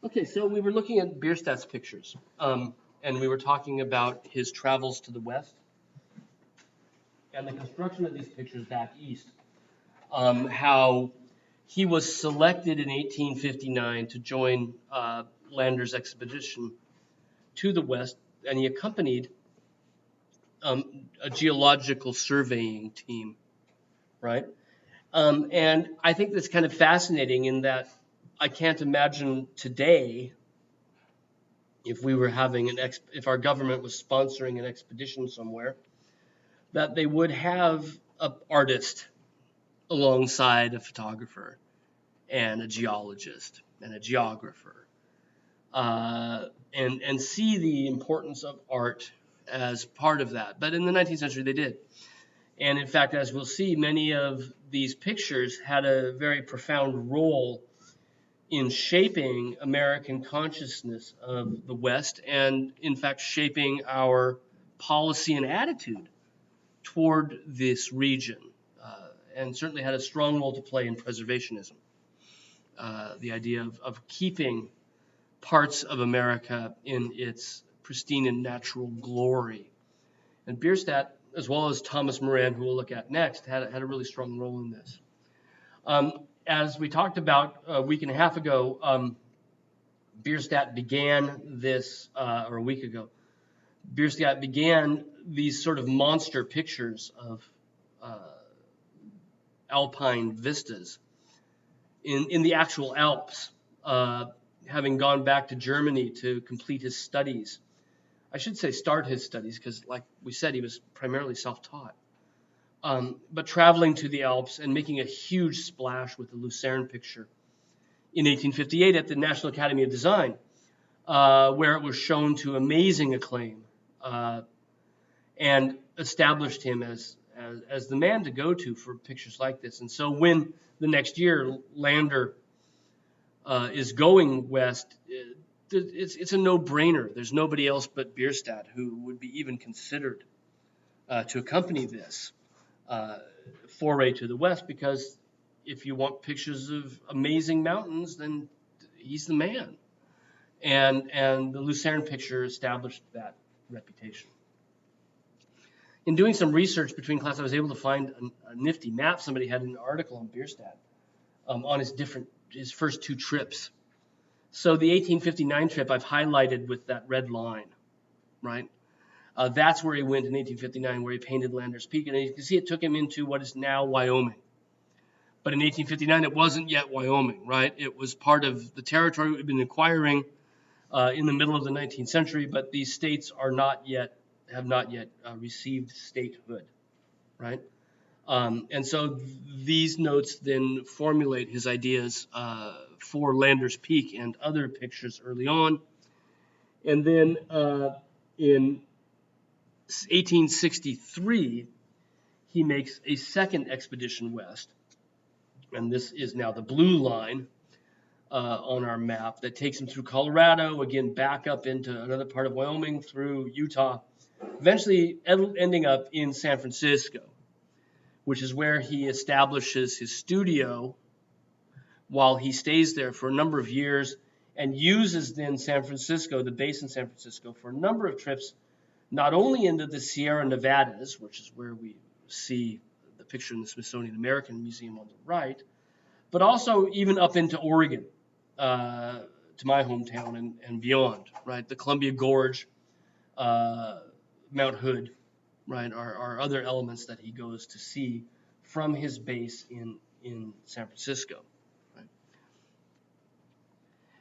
Okay, so we were looking at Bierstadt's pictures, and we were talking about his travels to the west and the construction of these pictures back east. How he was selected in 1859 to join Lander's expedition to the west, and he accompanied a geological surveying team, right? And I think that's kind of fascinating in that I can't imagine today if we were having if our government was sponsoring an expedition somewhere, that they would have an artist alongside a photographer and a geologist and a geographer, and see the importance of art as part of that. But in the 19th century, they did. And in fact, as we'll see, many of these pictures had a very profound role in shaping American consciousness of the West and, in fact, shaping our policy and attitude toward this region, and certainly had a strong role to play in preservationism. The idea of keeping parts of America in its pristine and natural glory. And Bierstadt, as well as Thomas Moran, who we'll look at next, had a really strong role in this. As we talked about a week and a half ago, Bierstadt began this, or a week ago, Bierstadt began these sort of monster pictures of alpine vistas in the actual Alps, having gone back to Germany to complete his studies. I should say start his studies because, like we said, he was primarily self-taught. But traveling to the Alps and making a huge splash with the Lucerne picture in 1858 at the National Academy of Design, where it was shown to amazing acclaim, and established him as the man to go to for pictures like this. And so when the next year Lander is going west, it's a no-brainer. There's nobody else but Bierstadt who would be even considered to accompany this foray to the west, because if you want pictures of amazing mountains, then he's the man. And the Lucerne picture established that reputation. In doing some research between classes, I was able to find a nifty map. Somebody had an article on Bierstadt on his first two trips. So the 1859 trip I've highlighted with that red line, right? That's where he went in 1859, where he painted Lander's Peak. And you can see it took him into what is now Wyoming. But in 1859, it wasn't yet Wyoming, right? It was part of the territory we've been acquiring in the middle of the 19th century, but these states have not yet received statehood, right? And so these notes then formulate his ideas for Lander's Peak and other pictures early on. And then in 1863, he makes a second expedition west. And this is now the blue line on our map that takes him through Colorado, again back up into another part of Wyoming, through Utah, eventually ending up in San Francisco, which is where he establishes his studio while he stays there for a number of years, and uses then San Francisco, the base in San Francisco, for a number of trips, not only into the Sierra Nevadas, which is where we see the picture in the Smithsonian American Museum on the right, but also even up into Oregon, to my hometown and beyond, right? The Columbia Gorge, Mount Hood, right, are other elements that he goes to see from his base in San Francisco. Right?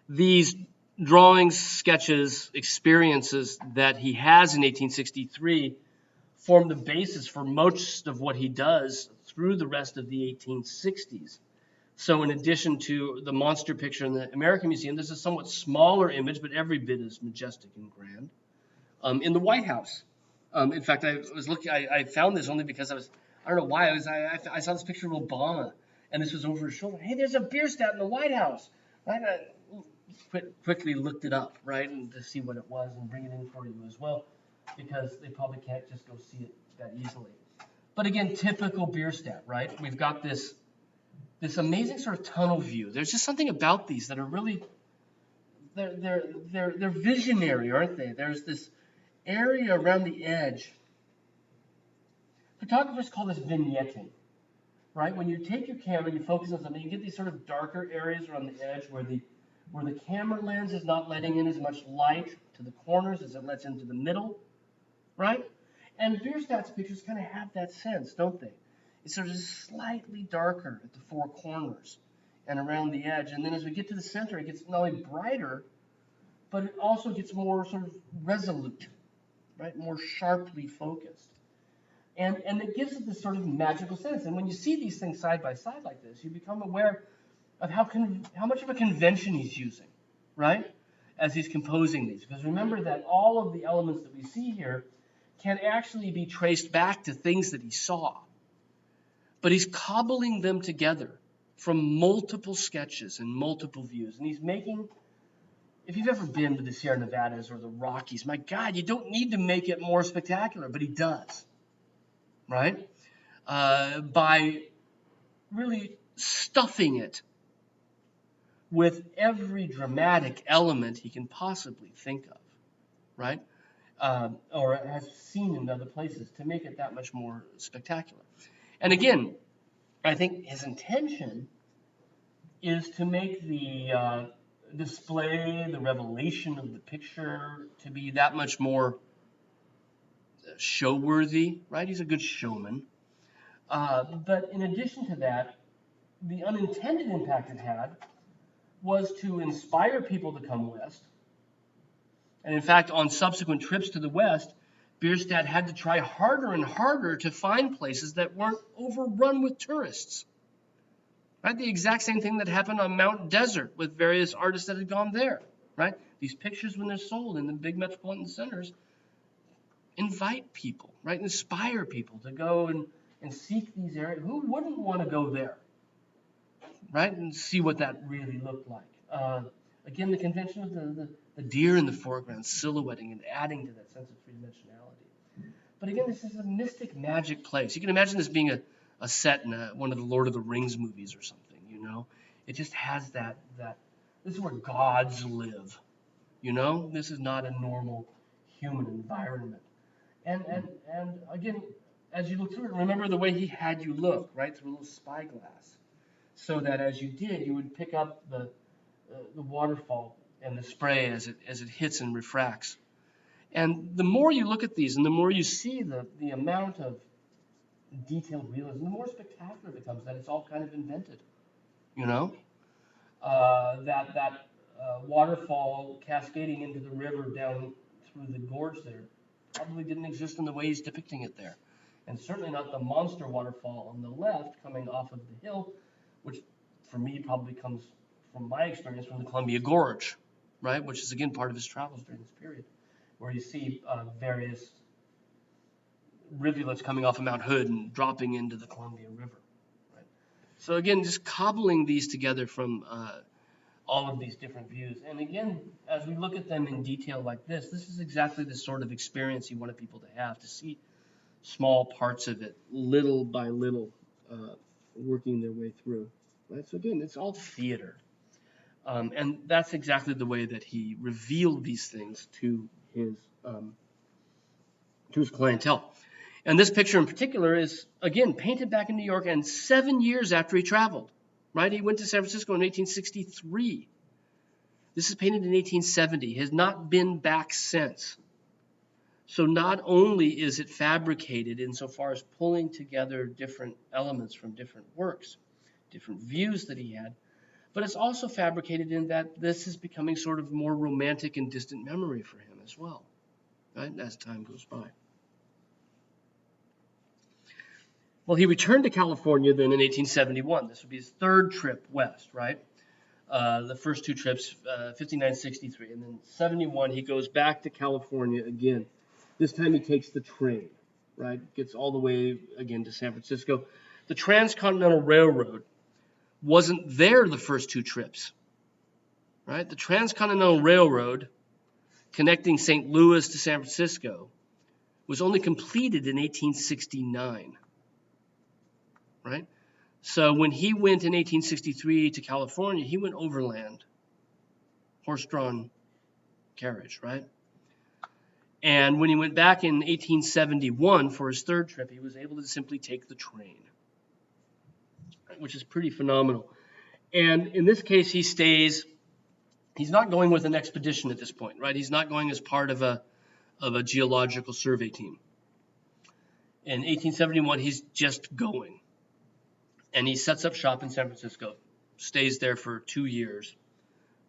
These drawings, sketches, experiences that he has in 1863 form the basis for most of what he does through the rest of the 1860s. So in addition to the monster picture in the American Museum, there's a somewhat smaller image, but every bit as majestic and grand, in the White House. In fact, I found this only because I don't know why, I saw this picture of Obama, and this was over his shoulder. Hey, there's a Bierstadt in the White House. Right? I quickly looked it up, right, and to see what it was and bring it in for you as well, because they probably can't just go see it that easily. But again, typical Bierstadt, right? We've got this amazing sort of tunnel view. There's just something about these that are really they're visionary, aren't they? There's this area around the edge. Photographers call this vignetting, right? When you take your camera and you focus on something, you get these sort of darker areas around the edge where the camera lens is not letting in as much light to the corners as it lets into the middle, right? And Bierstadt's pictures kind of have that sense, don't they? It's sort of slightly darker at the four corners and around the edge. And then as we get to the center, it gets not only brighter, but it also gets more sort of resolute, right? More sharply focused. And it gives it this sort of magical sense. And when you see these things side by side like this, you become aware of how much of a convention he's using, right? As he's composing these. Because remember that all of the elements that we see here can actually be traced back to things that he saw. But he's cobbling them together from multiple sketches and multiple views. And he's making, if you've ever been to the Sierra Nevadas or the Rockies, my God, you don't need to make it more spectacular, but he does, right? By really stuffing it with every dramatic element he can possibly think of, right? Or has seen in other places to make it that much more spectacular. And again, I think his intention is to make the display, the revelation of the picture to be that much more show-worthy, right? He's a good showman. But in addition to that, the unintended impact it had was to inspire people to come west. And in fact, on subsequent trips to the west, Bierstadt had to try harder and harder to find places that weren't overrun with tourists. Right? The exact same thing that happened on Mount Desert with various artists that had gone there. Right? These pictures, when they're sold in the big metropolitan centers, invite people, right? Inspire people to go and seek these areas. Who wouldn't want to go there? Right? And see what that really looked like. Again, the convention of the deer in the foreground silhouetting and adding to that sense of three-dimensionality. But again, this is a mystic magic place. You can imagine this being a set in one of the Lord of the Rings movies or something, you know? It just has that this is where gods live, you know? This is not a normal human environment. And again, as you look through it, remember the way he had you look, right? Through a little spyglass. So that as you did, you would pick up the waterfall and the spray as it hits and refracts. And the more you look at these and the more you see the amount of detailed realism, the more spectacular it becomes that it's all kind of invented, you know? That waterfall cascading into the river down through the gorge there probably didn't exist in the way he's depicting it there. And certainly not the monster waterfall on the left coming off of the hill, which for me probably comes from my experience from the Columbia Gorge, right? Which is again part of his travels during this period, where you see various rivulets coming off of Mount Hood and dropping into the Columbia River, right? So again, just cobbling these together from all of these different views. And again, as we look at them in detail like this is exactly the sort of experience he wanted people to have, to see small parts of it, little by little, working their way through. Right? So again, it's all theater. And that's exactly the way that he revealed these things to his clientele. And this picture in particular is, again, painted back in New York and 7 years after he traveled. Right? He went to San Francisco in 1863. This is painted in 1870. He has not been back since. So not only is it fabricated insofar as pulling together different elements from different works, different views that he had, but it's also fabricated in that this is becoming sort of more romantic and distant memory for him as well, right, as time goes by. Well, he returned to California then in 1871. This would be his third trip west, right? The first two trips, 59, 63, and then 71, he goes back to California again. This time he takes the train, right? Gets all the way, again, to San Francisco. The Transcontinental Railroad wasn't there the first two trips, right? The Transcontinental Railroad connecting St. Louis to San Francisco was only completed in 1869, right? So when he went in 1863 to California, he went overland, horse-drawn carriage, right? And when he went back in 1871 for his third trip, he was able to simply take the train, which is pretty phenomenal. And in this case, he stays. He's not going with an expedition at this point, right? He's not going as part of a geological survey team. In 1871, he's just going. And he sets up shop in San Francisco, stays there for 2 years,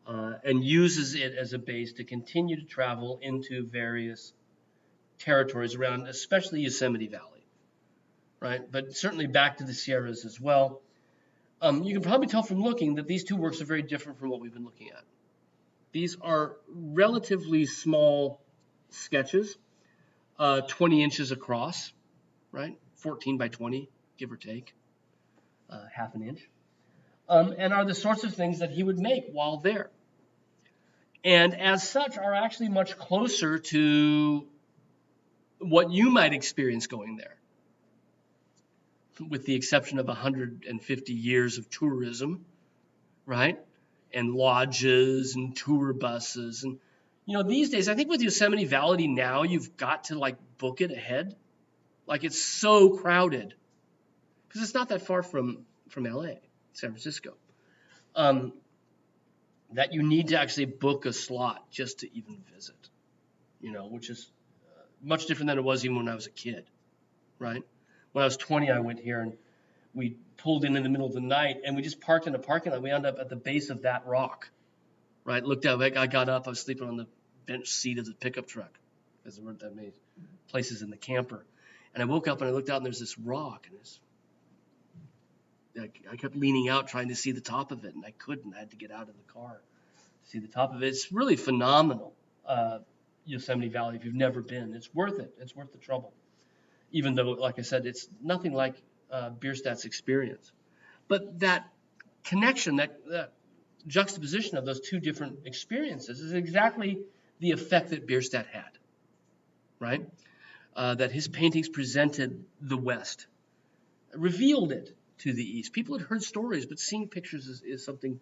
and uses it as a base to continue to travel into various territories around, especially Yosemite Valley, right? But certainly back to the Sierras as well. You can probably tell from looking that these two works are very different from what we've been looking at. These are relatively small sketches, 20 inches across, right? 14 by 20, give or take, half an inch, and are the sorts of things that he would make while there. And as such are actually much closer to what you might experience going there, with the exception of 150 years of tourism, right? And lodges and tour buses. And, these days, I think with Yosemite Valley now, you've got to book it ahead. It's so crowded because it's not that far from LA, San Francisco, that you need to actually book a slot just to even visit, which is much different than it was even when I was a kid, right? When I was 20, I went here and we pulled in the middle of the night and we just parked in a parking lot. We ended up at the base of that rock, right? Looked out, I got up, I was sleeping on the bench seat of the pickup truck because there weren't that many places in the camper. And I woke up and I looked out and there's this rock and I kept leaning out trying to see the top of it and I couldn't. I had to get out of the car to see the top of it. It's really phenomenal, Yosemite Valley. If you've never been, it's worth it. It's worth the trouble. Even though, like I said, it's nothing like Bierstadt's experience. But that connection, that juxtaposition of those two different experiences is exactly the effect that Bierstadt had, right? That his paintings presented the West, revealed it to the East. People had heard stories, but seeing pictures is something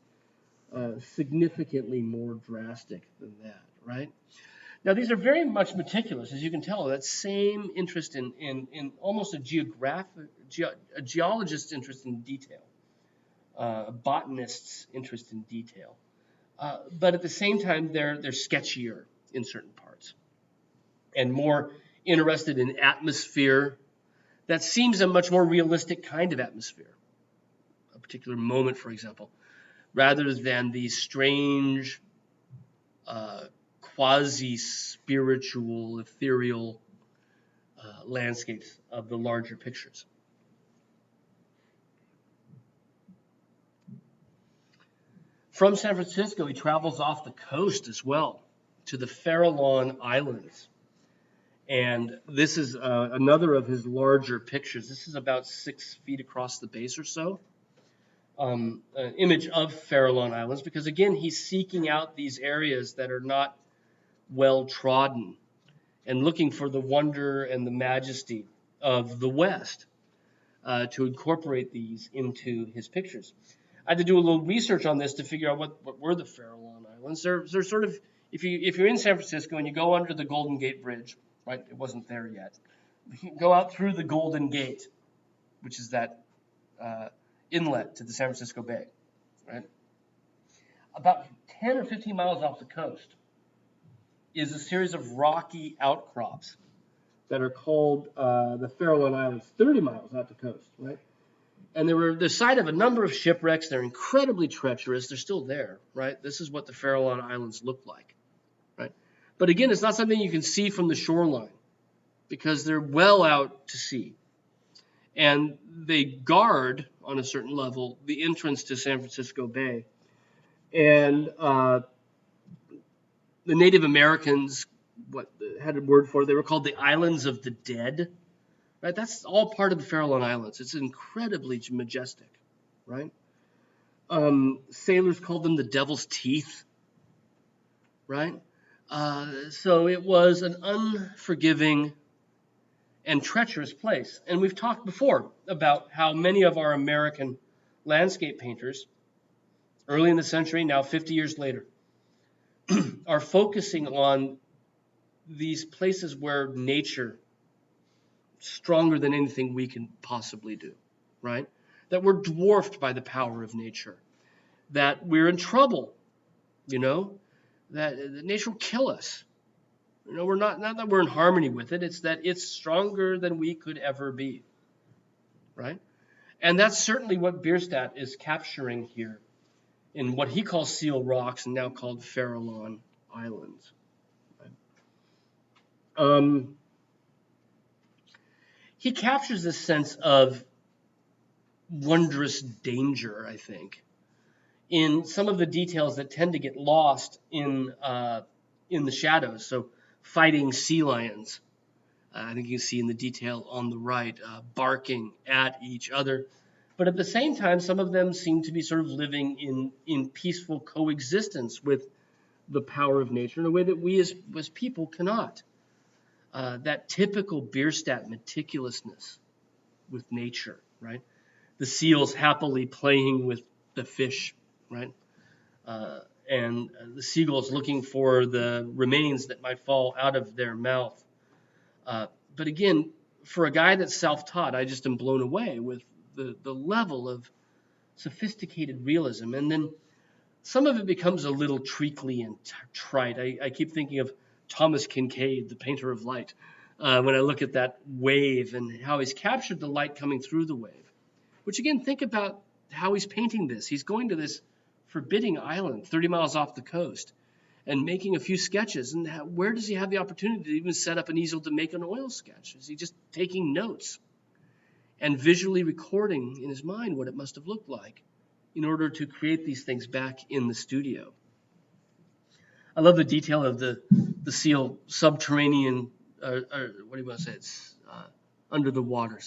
significantly more drastic than that, right? Now, these are very much meticulous, as you can tell. That same interest in almost a geologist's interest in detail, a botanist's interest in detail. But at the same time, they're sketchier in certain parts and more interested in atmosphere. That seems a much more realistic kind of atmosphere, a particular moment, for example, rather than these strange, quasi-spiritual, ethereal landscapes of the larger pictures. From San Francisco, he travels off the coast as well to the Farallon Islands. And this is another of his larger pictures. This is about 6 feet across the base or so. An image of Farallon Islands, because again, he's seeking out these areas that are not well trodden and looking for the wonder and the majesty of the West to incorporate these into his pictures. I had to do a little research on this to figure out what were the Farallon Islands. They're sort of, if you're in San Francisco and you go under the Golden Gate Bridge, right? It wasn't there yet. You go out through the Golden Gate, which is that inlet to the San Francisco Bay, right? About 10 or 15 miles off the coast is a series of rocky outcrops that are called the Farallon Islands, 30 miles out the coast, right? And they were the site of a number of shipwrecks. They're incredibly treacherous. They're still there, right? This is what the Farallon Islands look like, right? But again, it's not something you can see from the shoreline because they're well out to sea. And they guard, on a certain level, the entrance to San Francisco Bay. And the Native Americans, had a word for it, they were called the Islands of the Dead. Right, that's all part of the Farallon Islands. It's incredibly majestic, right? Sailors called them the Devil's Teeth, right? So it was an unforgiving and treacherous place. And we've talked before about how many of our American landscape painters, early in the century, now 50 years later, are focusing on these places where nature stronger than anything we can possibly do, right? That we're dwarfed by the power of nature, that we're in trouble, that nature will kill us. We're not that we're in harmony with it, it's that it's stronger than we could ever be, right? And that's certainly what Bierstadt is capturing here in what he calls Seal Rocks and now called Farallon Islands. He captures this sense of wondrous danger, I think, in some of the details that tend to get lost in the shadows. So fighting sea lions, I think you can see in the detail on the right, barking at each other. But at the same time, some of them seem to be sort of living in peaceful coexistence with the power of nature in a way that we as people cannot. That typical Bierstadt meticulousness with nature, right? The seals happily playing with the fish, right? And the seagulls looking for the remains that might fall out of their mouth. But again, for a guy that's self-taught, I just am blown away with the level of sophisticated realism. And then some of it becomes a little treacly and trite. I keep thinking of Thomas Kinkade, the painter of light, when I look at that wave and how he's captured the light coming through the wave. Which again, think about how he's painting this. He's going to this forbidding island 30 miles off the coast and making a few sketches. And where does he have the opportunity to even set up an easel to make an oil sketch? Is he just taking notes and visually recording in his mind what it must have looked like in order to create these things back in the studio? I love the detail of the seal subterranean, or what do you want to say? It's under the water,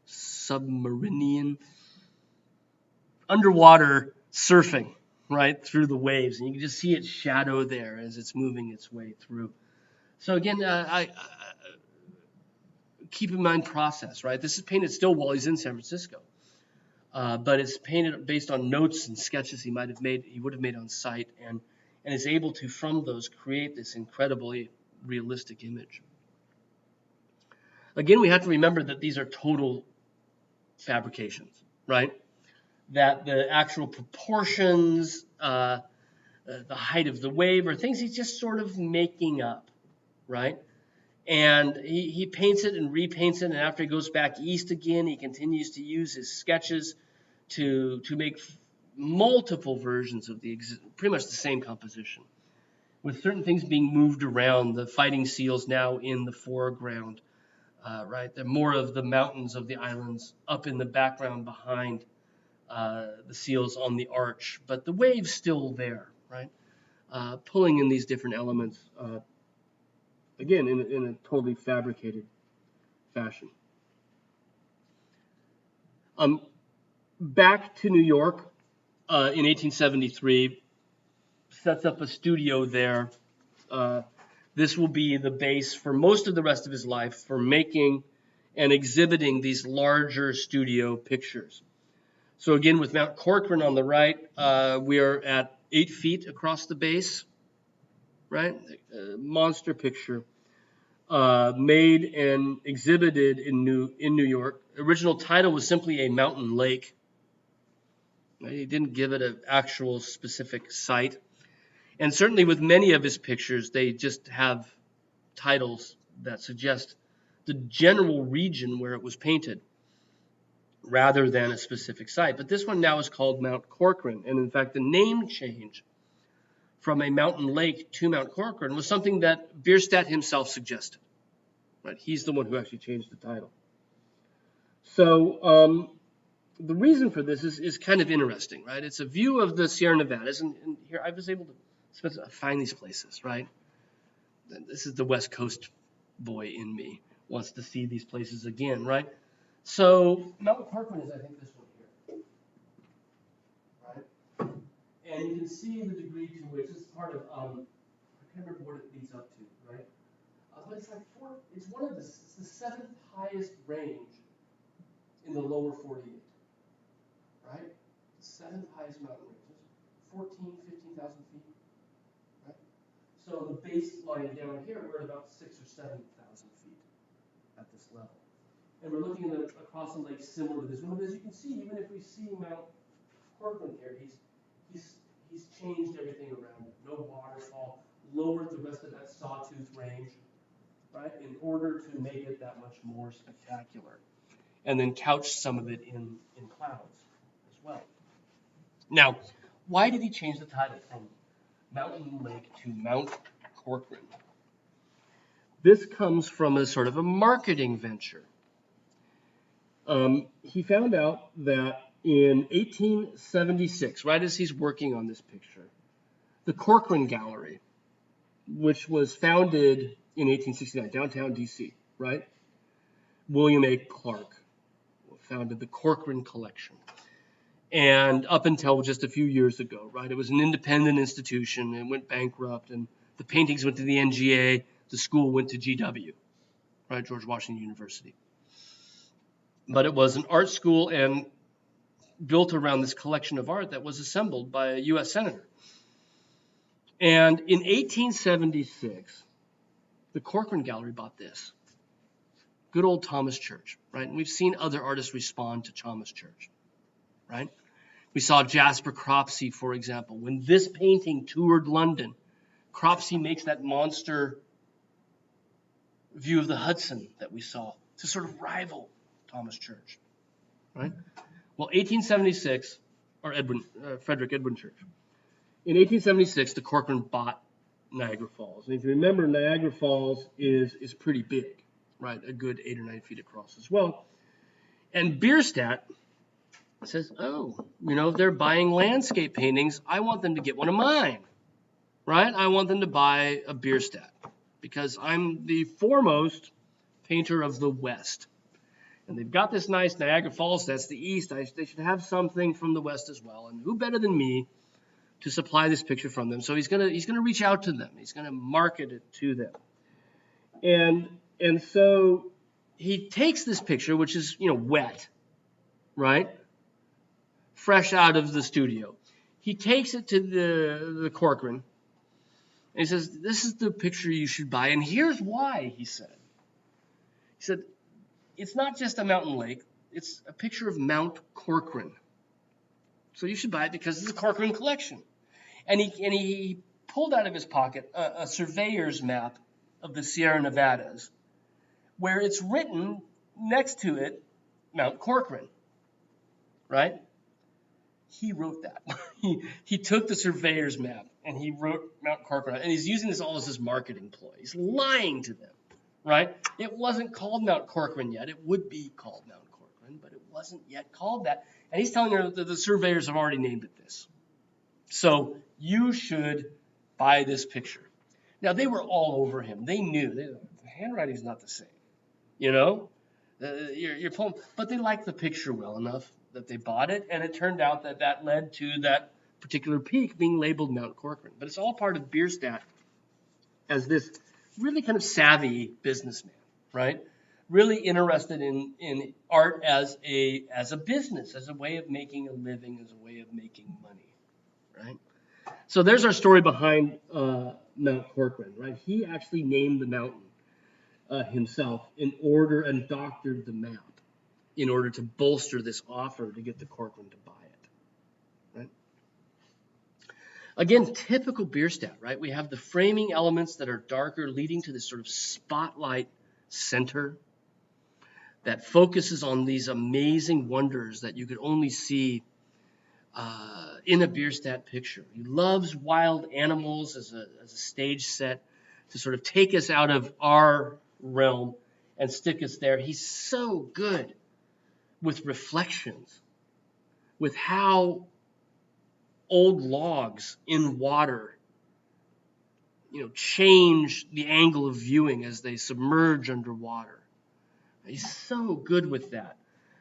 submarinian, underwater surfing, right, through the waves. And you can just see its shadow there as it's moving its way through. So again, I keep in mind process, right? This is painted still while he's in San Francisco. But it's painted based on notes and sketches he would have made on site, and is able to, from those, create this incredibly realistic image. Again, we have to remember that these are total fabrications, right? That the actual proportions, the height of the wave, are things he's just sort of making up, right? And he paints it and repaints it, and after he goes back east again, he continues to use his sketches to make multiple versions of pretty much the same composition, with certain things being moved around. The fighting seals now in the foreground, right? There are more of the mountains of the islands up in the background behind the seals on the arch, but the wave's still there, right? Pulling in these different elements, again, in a totally fabricated fashion. Back to New York in 1873, sets up a studio there. This will be the base for most of the rest of his life for making and exhibiting these larger studio pictures. So again, with Mount Corcoran on the right, we are at 8 feet across the base, right? Monster picture. Made and exhibited in New York. Original title was simply A Mountain Lake. He didn't give it an actual specific site. And certainly with many of his pictures, they just have titles that suggest the general region where it was painted rather than a specific site. But this one now is called Mount Corcoran. And in fact, the name change from A Mountain Lake to Mount Corcoran was something that Bierstadt himself suggested. Right? He's the one who actually changed the title. So the reason for this is kind of interesting, right? It's a view of the Sierra Nevadas, and here I was able to find these places, right? This is the West Coast boy in me, wants to see these places again, right? So Mount Corcoran is, I think, this one here, right? And you can see the degree to which this is part of, I can't remember what it leads up to, right? But it's like it's the seventh highest range in the lower 48, right? The seventh highest mountain range. 14, 15,000 feet. Right? So the baseline down here, we're at about 6,000 or 7,000 feet at this level. And we're looking across a lake similar to this one. But as you can see, even if we see Mount Corcoran here, he's changed everything around it. No waterfall, lowered the rest of that Sawtooth Range, right, in order to make it that much more spectacular. And then couched some of it in clouds as well. Now, why did he change the title from Mountain Lake to Mount Corcoran? This comes from a sort of a marketing venture. He found out that in 1876, right as he's working on this picture, the Corcoran Gallery, which was founded in 1869, downtown D.C., right? William A. Clark founded the Corcoran Collection. And up until just a few years ago, right, it was an independent institution. It went bankrupt, and the paintings went to the NGA. The school went to GW, right, George Washington University. But it was an art school and built around this collection of art that was assembled by a U.S. senator. And in 1876, the Corcoran Gallery bought this. Good old Thomas Church, right? And we've seen other artists respond to Thomas Church, right? We saw Jasper Cropsey, for example. When this painting toured London, Cropsey makes that monster view of the Hudson that we saw to sort of rival Thomas Church, right? Well, 1876, or Frederick Edwin Church. In 1876, the Corcoran bought Niagara Falls. And if you remember, Niagara Falls is pretty big, right? A good 8 or 9 feet across as well. And Bierstadt says, oh, if they're buying landscape paintings, I want them to get one of mine, right? I want them to buy a Bierstadt because I'm the foremost painter of the West. And they've got this nice Niagara Falls, that's the East. They should have something from the West as well. And who better than me to supply this picture from them? So he's gonna reach out to them. He's gonna market it to them. And so he takes this picture, which is wet, right? Fresh out of the studio. He takes it to the Corcoran, and he says, this is the picture you should buy, and here's why, he said. He said, it's not just a mountain lake, it's a picture of Mount Corcoran. So you should buy it because it's a Corcoran collection. And he pulled out of his pocket a surveyor's map of the Sierra Nevadas, where it's written next to it, Mount Corcoran, right? He wrote that. He took the surveyor's map and he wrote Mount Corcoran, and he's using this all as his marketing ploy. He's lying to them, right? It wasn't called Mount Corcoran yet. It would be called Mount Corcoran, but it wasn't yet called that. And he's telling her that the surveyors have already named it this. So you should buy this picture. Now, they were all over him. They knew. The handwriting's not the same, You're pulling, but they liked the picture well enough that they bought it, and it turned out that led to that particular peak being labeled Mount Corcoran. But it's all part of Bierstadt as this really kind of savvy businessman, right? Really interested in art as a business, as a way of making a living, as a way of making money, right? So there's our story behind Mount Corcoran, right? He actually named the mountain himself and doctored the map in order to bolster this offer to get the Corcoran to buy it, right? Again, typical Bierstadt, right? We have the framing elements that are darker, leading to this sort of spotlight center that focuses on these amazing wonders that you could only see in a Bierstadt picture. He loves wild animals as a stage set to sort of take us out of our realm and stick us there. He's so good with reflections, with how old logs in water, change the angle of viewing as they submerge underwater. He's so good with that.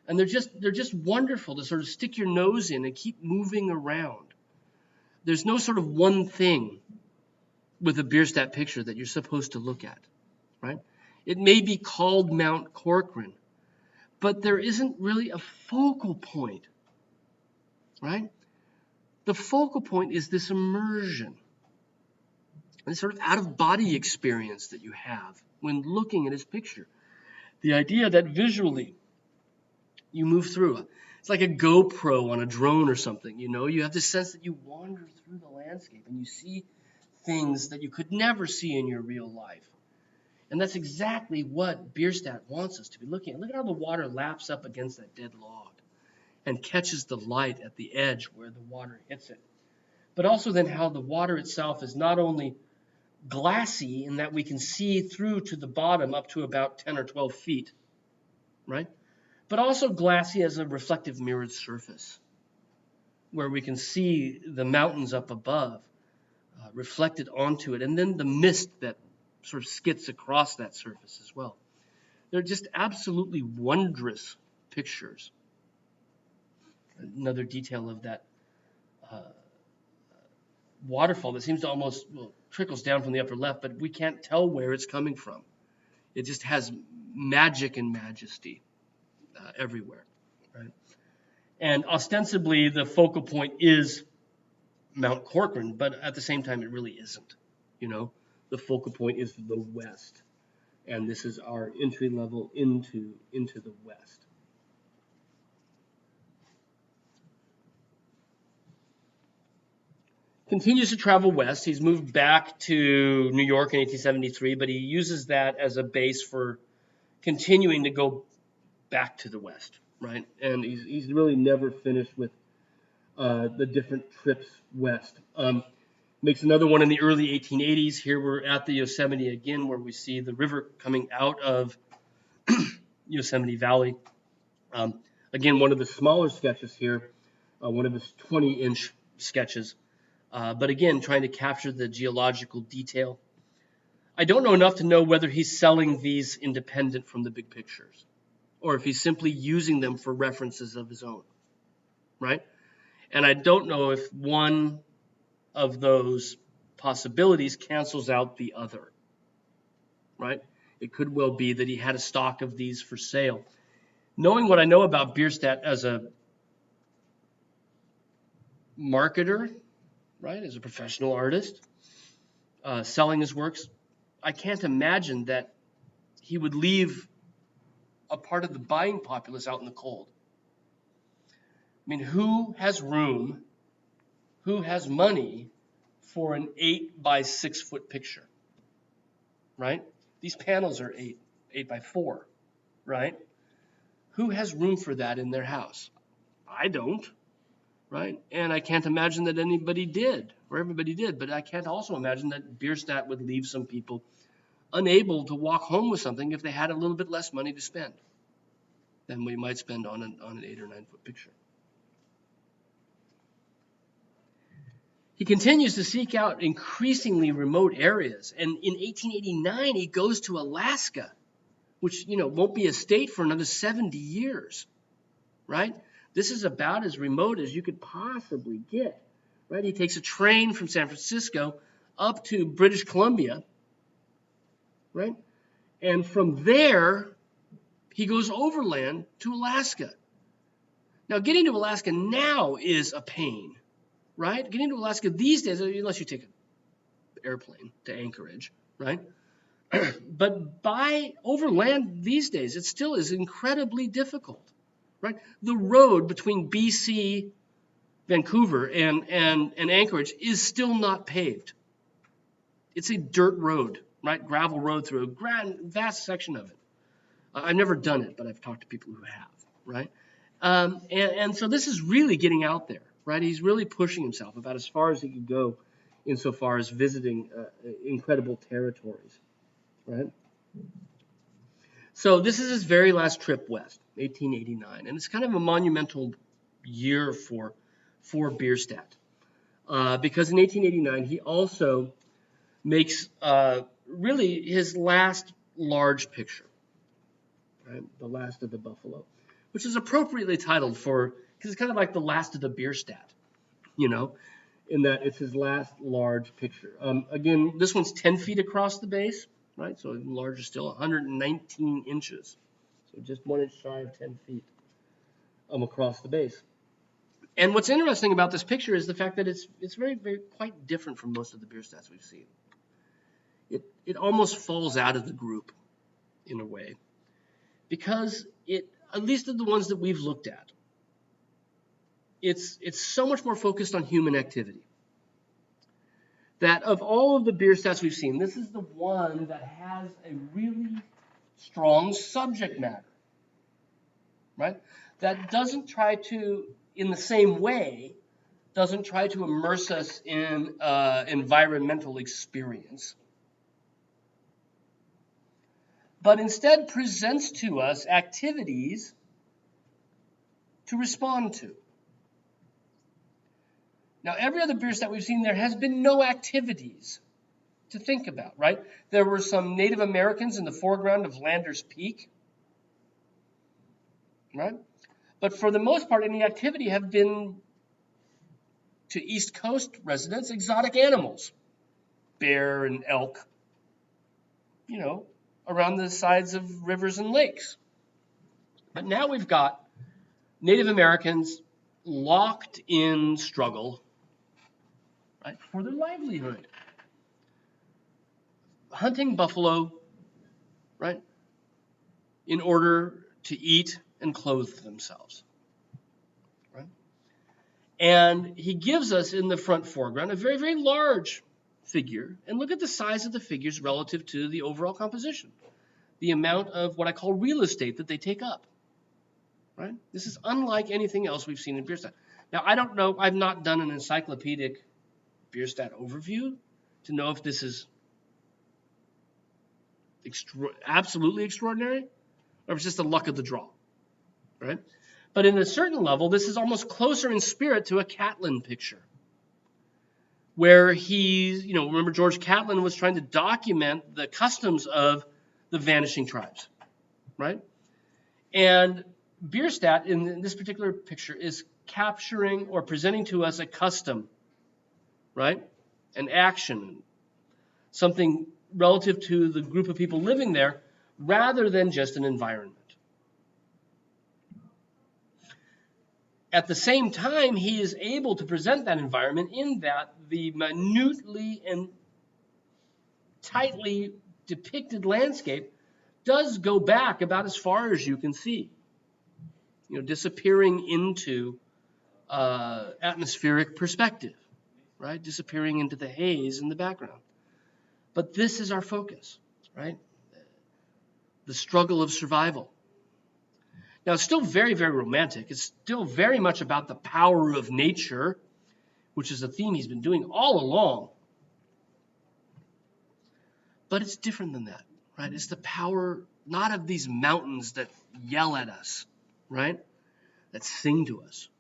And they're just wonderful to sort of stick your nose in and keep moving around. There's no sort of one thing with a Bierstadt picture that you're supposed to look at, right? It may be called Mount Corcoran, but there isn't really a focal point, right? The focal point is this immersion, this sort of out-of-body experience that you have when looking at his picture. The idea that visually you move through. It's like a GoPro on a drone or something, you know? You have this sense that you wander through the landscape and you see things that you could never see in your real life. And that's exactly what Bierstadt wants us to be looking at. Look at how the water laps up against that dead log and catches the light at the edge where the water hits it. But also then how the water itself is not only glassy in that we can see through to the bottom up to about 10 or 12 feet, right? But also glassy as a reflective mirrored surface where we can see the mountains up above reflected onto it, and then the mist that sort of skits across that surface as well. They're just absolutely wondrous pictures. Another detail of that waterfall that seems to almost trickles down from the upper left, but we can't tell where it's coming from. It just has magic and majesty everywhere, right? And ostensibly the focal point is Mount Corcoran, but at the same time it really isn't. You know, the focal point is the west, and this is our entry level into the west. Continues to travel west. He's moved back to New York in 1873, but he uses that as a base for continuing to go back to the west, right? And he's really never finished with the different trips west. Makes another one in the early 1880s. Here we're at the Yosemite again, where we see the river coming out of Yosemite Valley. Again, one of the smaller sketches here, one of his 20-inch sketches. But again, trying to capture the geological detail. I don't know enough to know whether he's selling these independent from the big pictures, or if he's simply using them for references of his own, right? And I don't know if one of those possibilities cancels out the other, right? It could well be that he had a stock of these for sale. Knowing what I know about Bierstadt as a marketer, right, as a professional artist, selling his works, I can't imagine that he would leave a part of the buying populace out in the cold. I mean, who has room, who has money for an 8 by 6 foot picture, right? These panels are 8 by 4, right? Who has room for that in their house? I don't, right? And I can't imagine that anybody did, or everybody did, but I can't also imagine that Bierstadt would leave some people unable to walk home with something if they had a little bit less money to spend than we might spend on an 8 or 9 foot picture. He continues to seek out increasingly remote areas, and in 1889 he goes to Alaska, which won't be a state for another 70 years, right? This is about as remote as you could possibly get, right? He takes a train from San Francisco up to British Columbia, right? And from there, he goes overland to Alaska. Now, getting to Alaska now is a pain, right? Getting to Alaska these days, unless you take an airplane to Anchorage, right? But by overland these days, it still is incredibly difficult, right? The road between BC, Vancouver, and Anchorage is still not paved. It's a dirt road, right? Gravel road through a vast section of it. I've never done it, but I've talked to people who have, right? And so this is really getting out there, right? He's really pushing himself about as far as he could go insofar as visiting incredible territories, right? So this is his very last trip west, 1889, and it's kind of a monumental year for Bierstadt because in 1889 he also makes really his last large picture, right? The Last of the Buffalo, which is appropriately titled because it's kind of like the Last of the Bierstadt, in that it's his last large picture. Again, this one's 10 feet across the base, right? So even larger still, 119 inches. So just 1 inch shy of 10 feet across the base. And what's interesting about this picture is the fact that it's very, very quite different from most of the Bierstadts we've seen. It almost falls out of the group in a way, because at least of the ones that we've looked at, it's so much more focused on human activity. That of all of the Bierstadts we've seen, this is the one that has a really strong subject matter, right? That doesn't try to, in the same way, doesn't try to immerse us in environmental experience, but instead presents to us activities to respond to. Now, every other Bierstadt we've seen, there has been no activities to think about, right? There were some Native Americans in the foreground of Landers Peak, right? But for the most part, any activity have been to East Coast residents, exotic animals, bear and elk, around the sides of rivers and lakes. But now we've got Native Americans locked in struggle, right, for their livelihood. Hunting buffalo, right, in order to eat and clothe themselves. Right? And he gives us in the front foreground a very, very large figure. And look at the size of the figures relative to the overall composition. The amount of what I call real estate that they take up. Right? This is unlike anything else we've seen in Bierstadt. Now, I don't know, I've not done an encyclopedic Bierstadt overview to know if this is absolutely extraordinary or if it's just the luck of the draw. Right? But in a certain level, this is almost closer in spirit to a Catlin picture, where remember George Catlin was trying to document the customs of the vanishing tribes, right? And Bierstadt, in this particular picture, is capturing or presenting to us a custom, right? An action, something relative to the group of people living there, rather than just an environment. At the same time, he is able to present that environment in that the minutely and tightly depicted landscape does go back about as far as you can see, disappearing into atmospheric perspective, right? Disappearing into the haze in the background. But this is our focus, right? The struggle of survival. Now, it's still very, very romantic. It's still very much about the power of nature, which is a theme he's been doing all along. But it's different than that, right? It's the power not of these mountains that yell at us, right? That sing to us.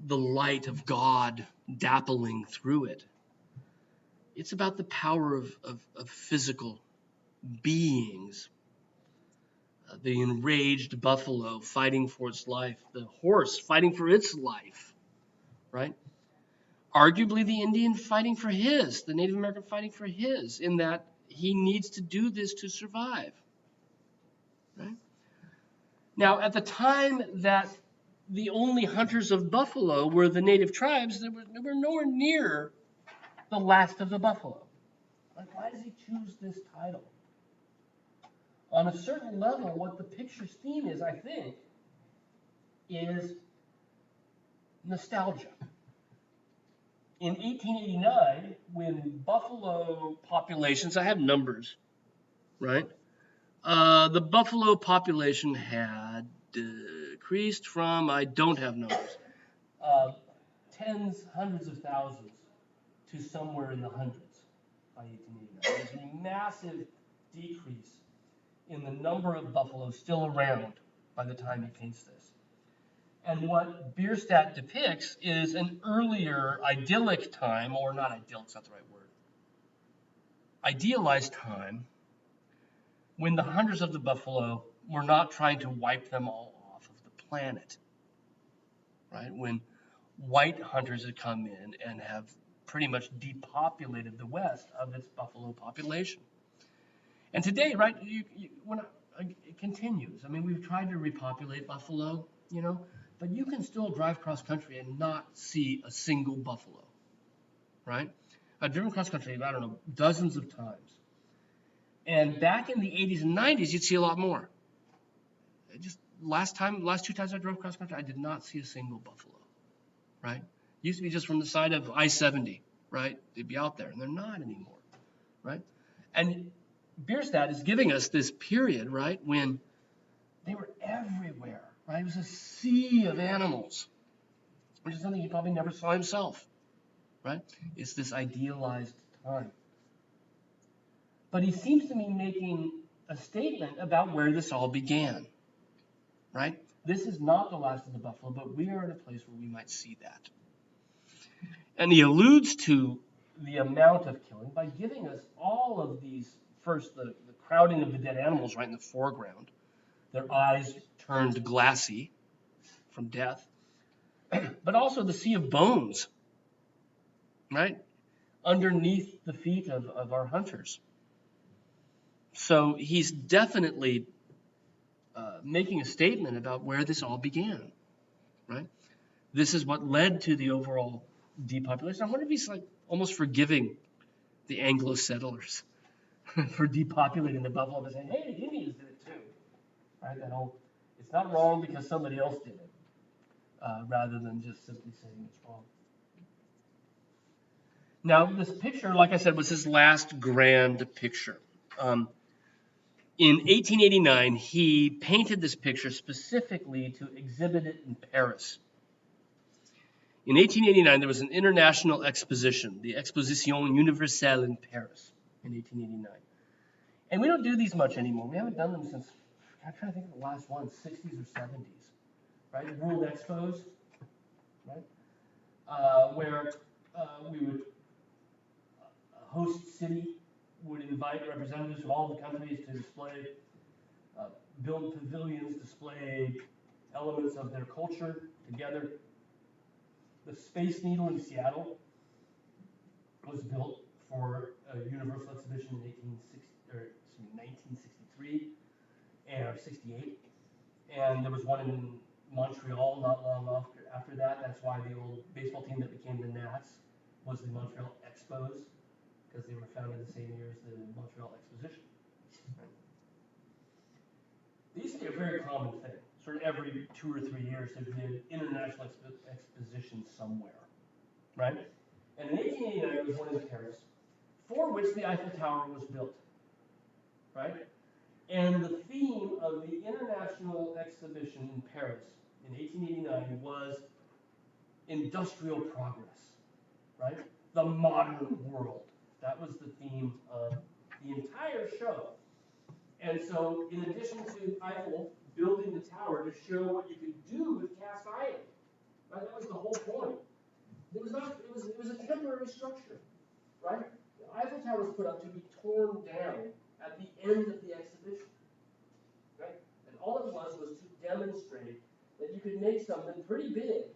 The light of God dappling through it. It's about the power of physical beings. The enraged buffalo fighting for its life, the horse fighting for its life, right? Arguably the Indian fighting for his, the Native American fighting for his, in that he needs to do this to survive, right? Now, at the time that the only hunters of buffalo were the native tribes, they were nowhere near the last of the buffalo. Like, why does he choose this title? On a certain level, what the picture's theme is, I think, is nostalgia. In 1889, when buffalo populations, I have numbers, right? The buffalo population had decreased from, I don't have numbers, tens, hundreds of thousands to somewhere in the hundreds by 1889. There's a massive decrease in the number of buffalo still around by the time he paints this. And what Bierstadt depicts is an earlier idyllic time, or not idyllic, it's not the right word, idealized time, when the hunters of the buffalo were not trying to wipe them all off of the planet, right? When white hunters had come in and have pretty much depopulated the West of its buffalo population. And today, right, it continues. I mean, we've tried to repopulate buffalo, But you can still drive cross country and not see a single buffalo, right? I've driven cross country, I don't know, dozens of times. And back in the 80s and 90s, you'd see a lot more. Just last 2 times I drove cross country, I did not see a single buffalo, right? Used to be just from the side of I-70, right? They'd be out there, and they're not anymore, right? And Bierstadt is giving us this period, right, when they were everywhere, right? It was a sea of animals, which is something he probably never saw himself, right? It's this idealized time. But he seems to be making a statement about where this all began, right? This is not the last of the buffalo, but we are in a place where we might see that. And he alludes to the amount of killing by giving us all of these, first the crowding of the dead animals right in the foreground, their eyes turned glassy from death, but also the sea of bones, right, underneath the feet of our hunters. So he's definitely making a statement about where this all began, right? This is what led to the overall depopulation. I wonder if he's like almost forgiving the Anglo settlers for depopulating the buffalo and saying, hey, the Indians did it too, right? That whole, it's not wrong because somebody else did it, rather than just simply saying it's wrong. Now, this picture, like I said, was his last grand picture. In 1889, he painted this picture specifically to exhibit it in Paris. In 1889, there was an international exposition, the Exposition Universelle in Paris in 1889. And we don't do these much anymore. We haven't done them since, I'm trying to think of the last one, 60s or 70s, right? World Expos, right? Where we would, a host city would invite representatives from all the countries to display, build pavilions, display elements of their culture together. The Space Needle in Seattle was built for a Universal Exhibition in 1963 or 68, and there was one in Montreal not long after that. That's why the old baseball team that became the Nats was the Montreal Expos, because they were founded the same year as the Montreal Exposition. Right? These used to be a very common thing. Sort of every 2 or 3 years there'd be an international exposition somewhere, right? And in 1889 there was one in Paris, for which the Eiffel Tower was built, right? And the theme of the international exhibition in Paris in 1889 was industrial progress, right? The modern world. That was the theme of the entire show. And so, in addition to Eiffel building the tower to show what you could do with cast iron, right? That was the whole point. It was a temporary structure, right? The Eiffel Tower was put up to be torn down at the end of the exhibition, right? And all it was to demonstrate that you could make something pretty big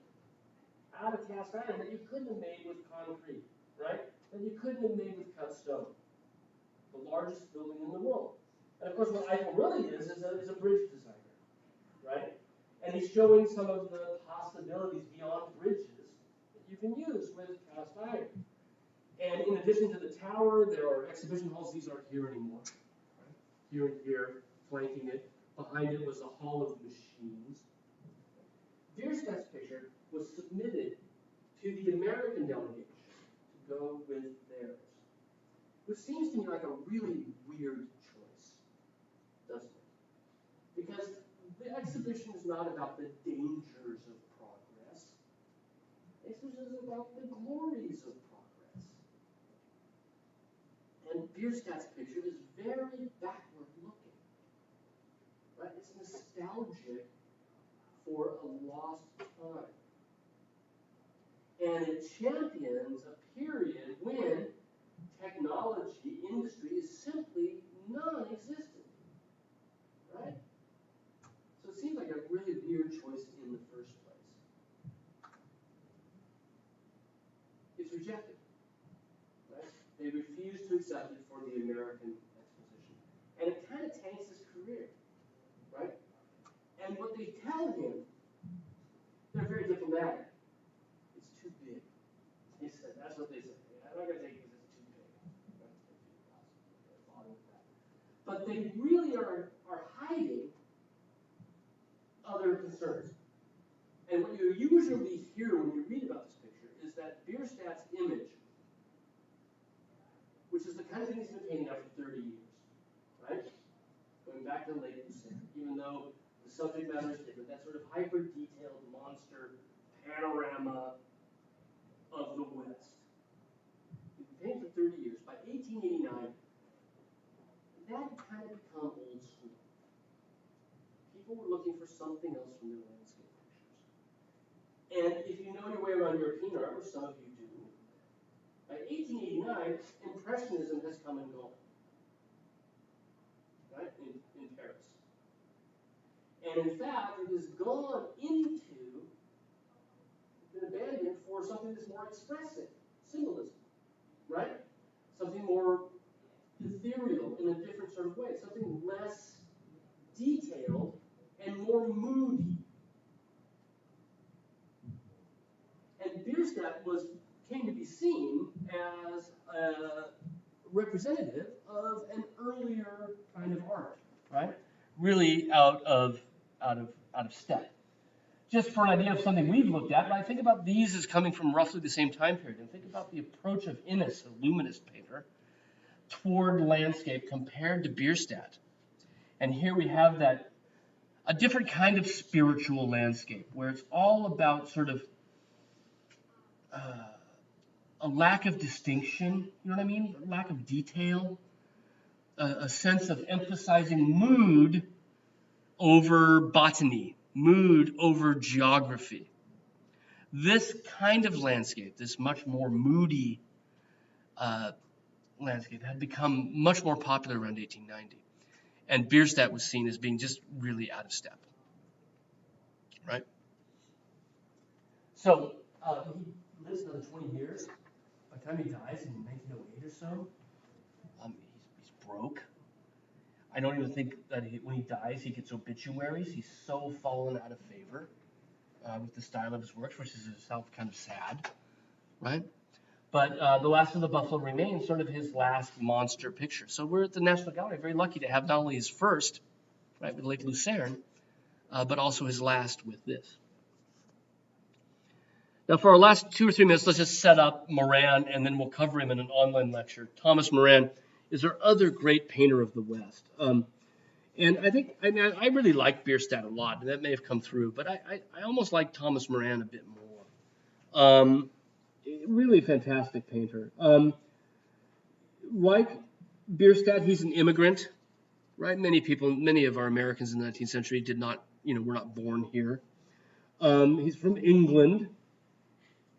out of cast iron that you couldn't have made with concrete, right? That you couldn't have made with cut stone. The largest building in the world. And of course, what Eiffel really is a bridge designer, right? And he's showing some of the possibilities beyond bridges that you can use with cast iron. And in addition to the tower, there are exhibition halls. These aren't here anymore. Right? Here and here, flanking it. Behind it was a hall of machines. Bierstadt's picture was submitted to the American delegation to go with theirs. Which seems to me like a really weird choice, doesn't it? Because the exhibition is not about the dangers of progress. The exhibition is about the glories of progress. And Bierstadt's picture is very backward looking. Right? It's nostalgic for a lost time. And it champions a period when technology industry is simply non-existent, right? So it seems like a really weird choice in the first place. It's rejected, right? They refuse to accept it for the American exposition. And it kind of tanks his career, right? And what they tell him diplomatic. It's too big. They said, that's what they said. I'm not going to take it because it's too big. But they really are hiding other concerns. And what you usually hear when you read about this picture is that Bierstadt's image, which is the kind of thing he's been painting now for 30 years, right? Going back to Lake Lucerne, even though the subject matter is different, that sort of hyper-detailed monster panorama of the West. He's been painting for 30 years. By 1889, that had kind of become old school. People were looking for something else from their landscape pictures. And if you know your way around European art, which some of you do, by 1889, Impressionism has come and gone, right, in Paris. And in fact, it has gone into, been abandoned for something that's more expressive, symbolism, right? Something more ethereal in a different sort of way, something less detailed and more moody. And Bierstadt came to be seen as a representative of an earlier kind of art, right? Really out of step. Just for an idea of something we've looked at, right? Think about these as coming from roughly the same time period, and think about the approach of Innes, a luminist painter, toward landscape compared to Bierstadt. And here we have a different kind of spiritual landscape, where it's all about sort of a lack of distinction, you know what I mean? A lack of detail, a sense of emphasizing mood over botany, mood over geography. This kind of landscape, this much more moody landscape, had become much more popular around 1890. And Bierstadt was seen as being just really out of step, right? So he lives another 20 years. By the time he dies in 1908 or so, he's broke. I don't even think that when he dies, he gets obituaries. He's so fallen out of favor with the style of his works, which is itself kind of sad, right? But The Last of the Buffalo remains sort of his last monster picture. So we're at the National Gallery very lucky to have not only his first, right, with Lake Lucerne, but also his last with this. Now, for our last 2 or 3 minutes, let's just set up Moran, and then we'll cover him in an online lecture. Thomas Moran is our other great painter of the West. And I really like Bierstadt a lot, and that may have come through, but I almost like Thomas Moran a bit more. Really fantastic painter. Like Bierstadt, he's an immigrant, right? Many of our Americans in the 19th century were not born here. He's from England,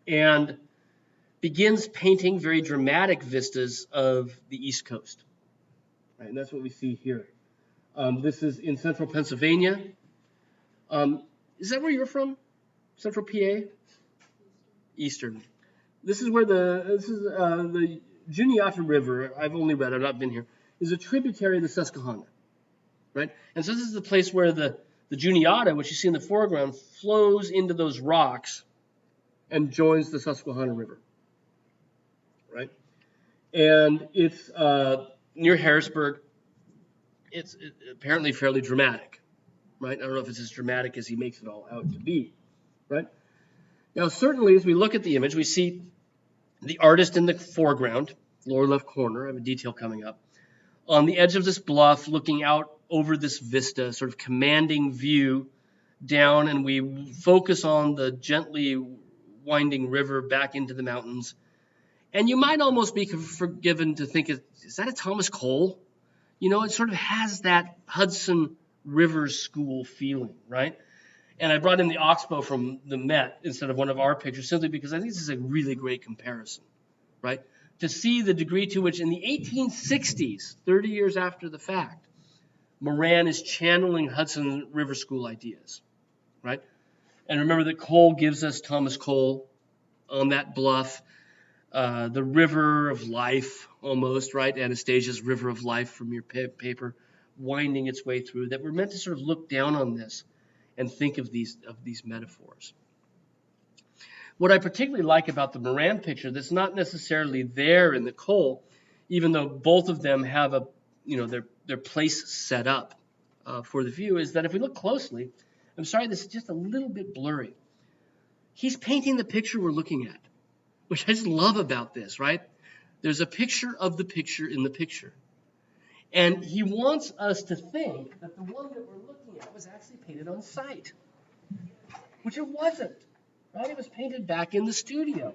and begins painting very dramatic vistas of the East Coast. Right, and that's what we see here. This is in central Pennsylvania. Is that where you're from? Central PA? Eastern. This is where the Juniata River, I've only read, I've not been here, is a tributary of the Susquehanna. Right? And so this is the place where the Juniata, which you see in the foreground, flows into those rocks and joins the Susquehanna River, right? And it's near Harrisburg. It's apparently fairly dramatic, right? I don't know if it's as dramatic as he makes it all out to be, right? Now, certainly, as we look at the image, we see the artist in the foreground, lower left corner. I have a detail coming up. On the edge of this bluff, looking out over this vista, sort of commanding view down, and we focus on the gently winding river back into the mountains. And you might almost be forgiven to think, is that a Thomas Cole? You know, it sort of has that Hudson River School feeling, right? And I brought in the Oxbow from the Met instead of one of our pictures simply because I think this is a really great comparison, right? To see the degree to which in the 1860s, 30 years after the fact, Moran is channeling Hudson River School ideas, right? And remember that Cole gives us Thomas Cole on that bluff, the river of life almost, right? Anastasia's river of life from your paper, winding its way through, that we're meant to sort of look down on this and think of these metaphors. What I particularly like about the Moran picture that's not necessarily there in the Cole, even though both of them have their place set up for the view, is that if we look closely, I'm sorry, this is just a little bit blurry. He's painting the picture we're looking at, which I just love about this, right? There's a picture of the picture in the picture. And he wants us to think that the one that we're looking at was actually painted on site, which it wasn't, right? It was painted back in the studio.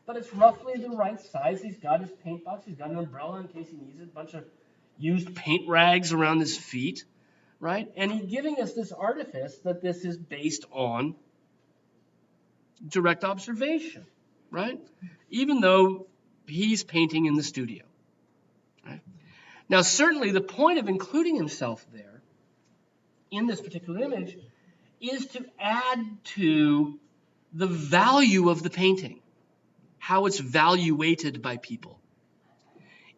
But it's roughly the right size. He's got his paint box. He's got an umbrella in case he needs it, a bunch of used paint rags around his feet, right? And he's giving us this artifice that this is based on direct observation, right? Even though he's painting in the studio, right? Now, certainly the point of including himself there in this particular image is to add to the value of the painting, how it's valuated by people.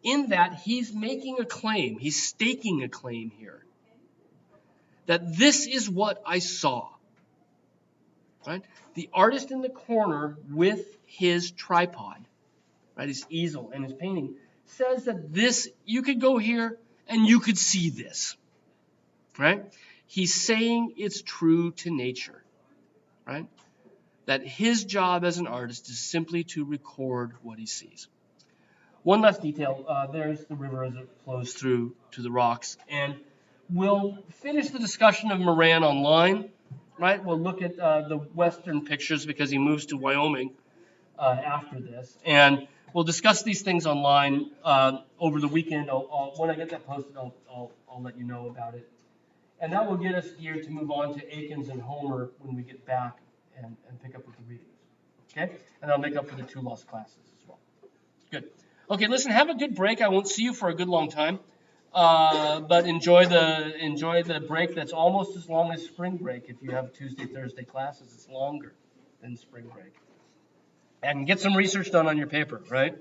In that he's making a claim, he's staking a claim here, that this is what I saw, right? The artist in the corner with his tripod, right, his easel and his painting, says that this, you could go here and you could see this, right? He's saying it's true to nature, right? That his job as an artist is simply to record what he sees. One last detail, there's the river as it flows through to the rocks. And we'll finish the discussion of Moran online, right? We'll look at the western pictures because he moves to Wyoming after this. And we'll discuss these things online over the weekend. When I get that posted, I'll let you know about it. And that will get us geared to move on to Akins and Homer when we get back and pick up with the readings. Okay? And I'll make up for the 2 lost classes as well. Good. Okay, listen, have a good break. I won't see you for a good long time. But enjoy the break that's almost as long as spring break. If you have Tuesday, Thursday classes, it's longer than spring break. And get some research done on your paper, right?